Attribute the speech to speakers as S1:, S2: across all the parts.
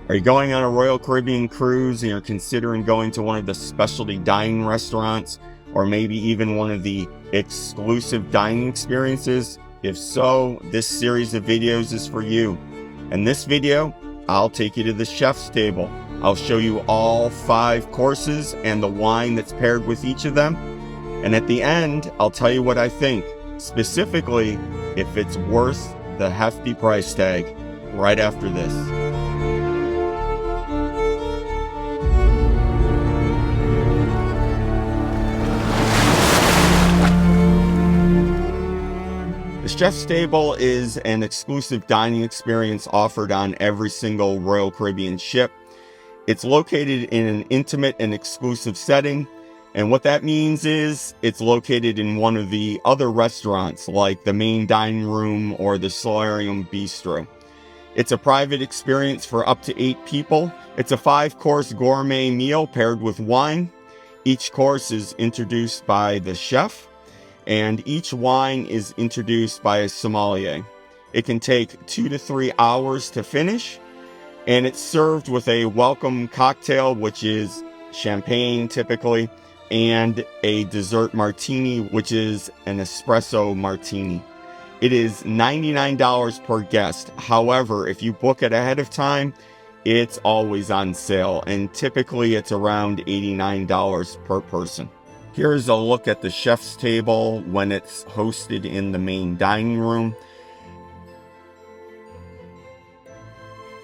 S1: Are you going on a Royal Caribbean cruise and you're considering going to one of the specialty dining restaurants, or maybe even one of the exclusive dining experiences? If so, this series of videos is for you. In this video, I'll take you to the chef's table. I'll show you all 5 courses and the wine that's paired with each of them. And at the end, I'll tell you what I think, specifically if it's worth the hefty price tag, right after this. The Chef's Table is an exclusive dining experience offered on every single Royal Caribbean ship. It's located in an intimate and exclusive setting, and what that means is it's located in one of the other restaurants, like the main dining room or the Solarium Bistro. It's a private experience for up to 8 people. It's a 5-course gourmet meal paired with wine. Each course is introduced by the chef, and each wine is introduced by a sommelier. It can take 2 to 3 hours to finish, and it's served with a welcome cocktail, which is champagne typically, and a dessert martini, which is an espresso martini. It is $99 per guest. However, if you book it ahead of time, it's always on sale, and typically it's around $89 per person. Here's a look at the chef's table when it's hosted in the main dining room.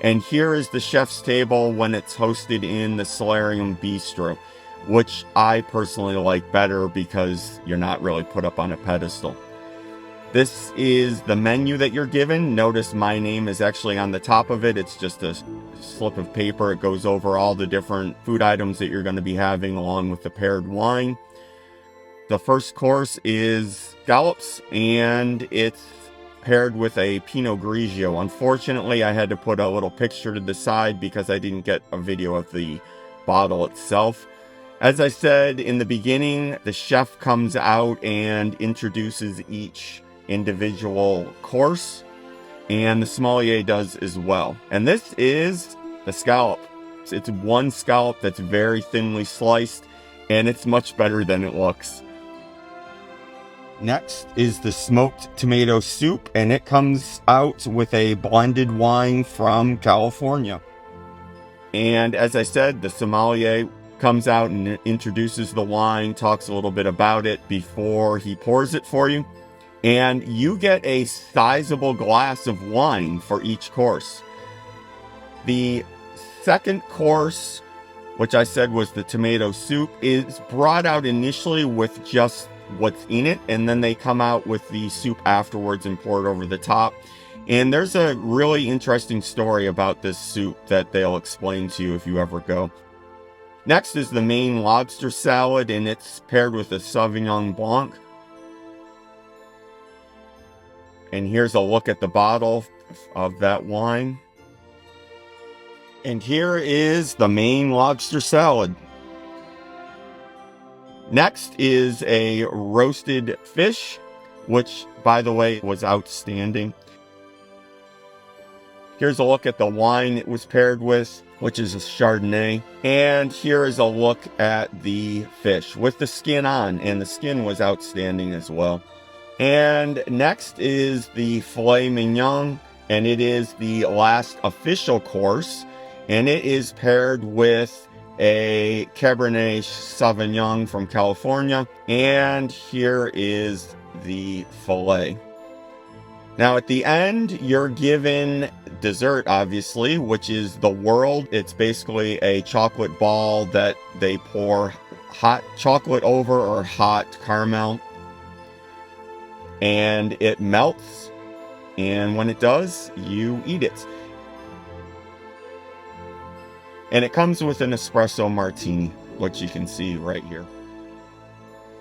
S1: And here is the chef's table when it's hosted in the Solarium Bistro, which I personally like better because you're not really put up on a pedestal. This is the menu that you're given. Notice my name is actually on the top of it. It's just a slip of paper. It goes over all the different food items that you're going to be having along with the paired wine. The first course is scallops, and it's paired with a Pinot Grigio. Unfortunately, I had to put a little picture to the side because I didn't get a video of the bottle itself. As I said in the beginning, the chef comes out and introduces each individual course, and the sommelier does as well. And this is the scallop. It's one scallop that's very thinly sliced, and it's much better than it looks. Next is the smoked tomato soup, and it comes out with a blended wine from California. And as I said, the sommelier comes out and introduces the wine, talks a little bit about it before he pours it for you. And you get a sizable glass of wine for each course. The second course, which I said was the tomato soup, is brought out initially with just what's in it, and then they come out with the soup afterwards and pour it over the top. And there's a really interesting story about this soup that they'll explain to you if you ever go. Next is the main lobster salad, and it's paired with a Sauvignon Blanc. And here's a look at the bottle of that wine. And here is the main lobster salad. Next is a roasted fish, which, by the way, was outstanding. Here's a look at the wine it was paired with, which is a Chardonnay. And here is a look at the fish with the skin on, and the skin was outstanding as well. And next is the filet mignon, and it is the last official course, and it is paired with a Cabernet Sauvignon from California, and here is the filet. Now at the end, you're given dessert, obviously, which is the World. It's basically a chocolate ball that they pour hot chocolate over, or hot caramel, and it melts, and when it does, you eat it. And it comes with an espresso martini, which you can see right here.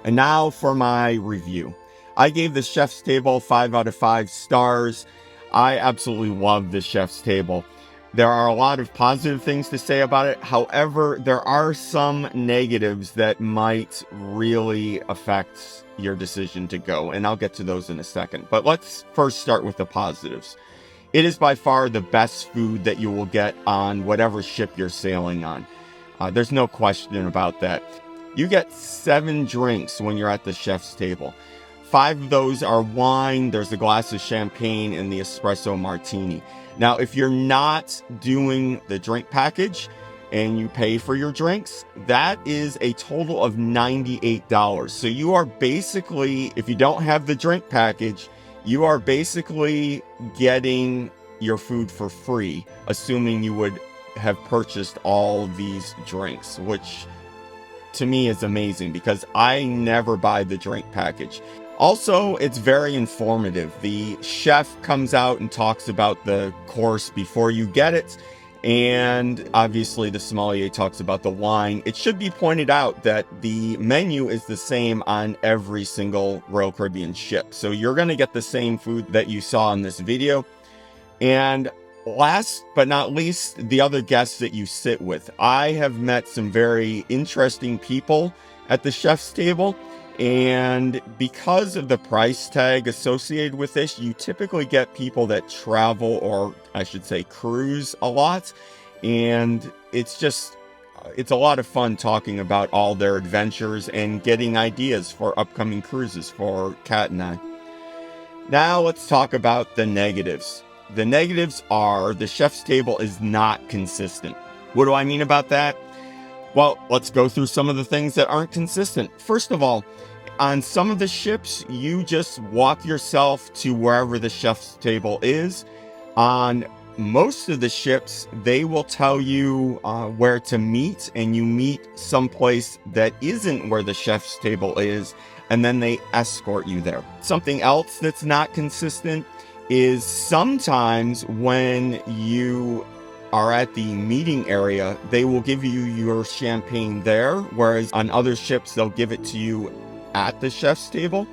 S1: And now for my review. I gave the Chef's Table 5 out of 5 stars. I absolutely love the Chef's Table. There are a lot of positive things to say about it. However, there are some negatives that might really affect your decision to go, and I'll get to those in a second. But let's first start with the positives. It is by far the best food that you will get on whatever ship you're sailing on. There's no question about that. You get 7 drinks when you're at the chef's table. 5 of those are wine, there's a glass of champagne, and the espresso martini. Now, if you're not doing the drink package and you pay for your drinks, that is a total of $98. So you are basically, if you don't have the drink package, you are basically getting your food for free, assuming you would have purchased all these drinks, which to me is amazing because I never buy the drink package. Also, it's very informative. The chef comes out and talks about the course before you get it. And obviously the sommelier talks about the wine. It should be pointed out that the menu is the same on every single Royal Caribbean ship. So you're going to get the same food that you saw in this video. And last but not least, the other guests that you sit with. I have met some very interesting people at the chef's table. And because of the price tag associated with this, you typically get people that travel, or I should say cruise a lot. And it's a lot of fun talking about all their adventures and getting ideas for upcoming cruises for Kat and I. Now let's talk about the negatives. The negatives are the chef's table is not consistent. What do I mean about that? Well, let's go through some of the things that aren't consistent. First of all, on some of the ships, you just walk yourself to wherever the chef's table is. On most of the ships, they will tell you where to meet, and you meet someplace that isn't where the chef's table is, and then they escort you there. Something else that's not consistent is sometimes when you are at the meeting area, they will give you your champagne there, whereas on other ships, they'll give it to you at the chef's table.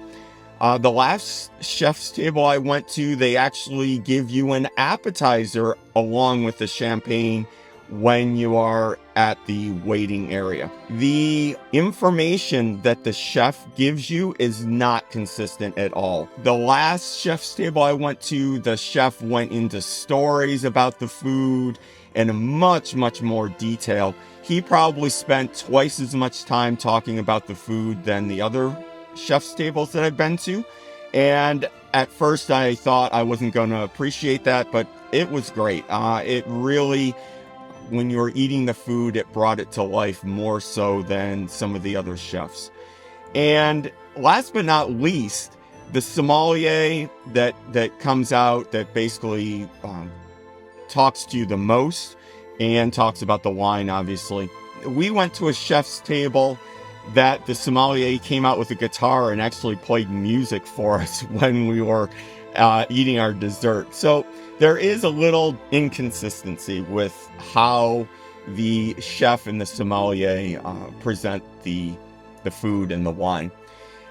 S1: The last chef's table I went to, they actually give you an appetizer along with the champagne when you are at the waiting area. The information that the chef gives you is not consistent at all. The last chef's table I went to, the chef went into stories about the food in much more detail. He probably spent twice as much time talking about the food than the other chef's tables that I've been to. And at first I thought I wasn't going to appreciate that, but it was great. It really, when you were eating the food, it brought it to life more so than some of the other chefs. And last but not least, the sommelier that comes out, that basically talks to you the most and talks about the wine, obviously. We went to a chef's table that the sommelier came out with a guitar and actually played music for us when we were eating our dessert. So there is a little inconsistency with how the chef and the sommelier present the food and the wine.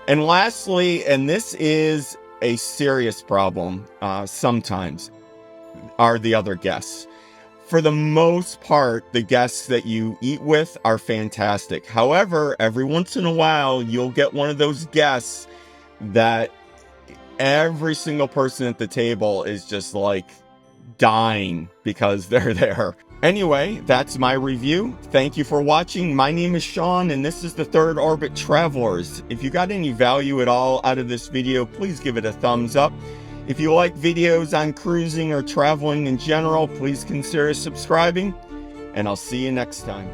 S1: And lastly, and this is a serious problem sometimes, are the other guests. For the most part, the guests that you eat with are fantastic. However, every once in a while, you'll get one of those guests that every single person at the table is just like dying because they're there. Anyway, that's my review. Thank you for watching. My name is Sean, and this is the Third Orbit Travelers. If you got any value at all out of this video, please give it a thumbs up. If you like videos on cruising or traveling in general, please consider subscribing, and I'll see you next time.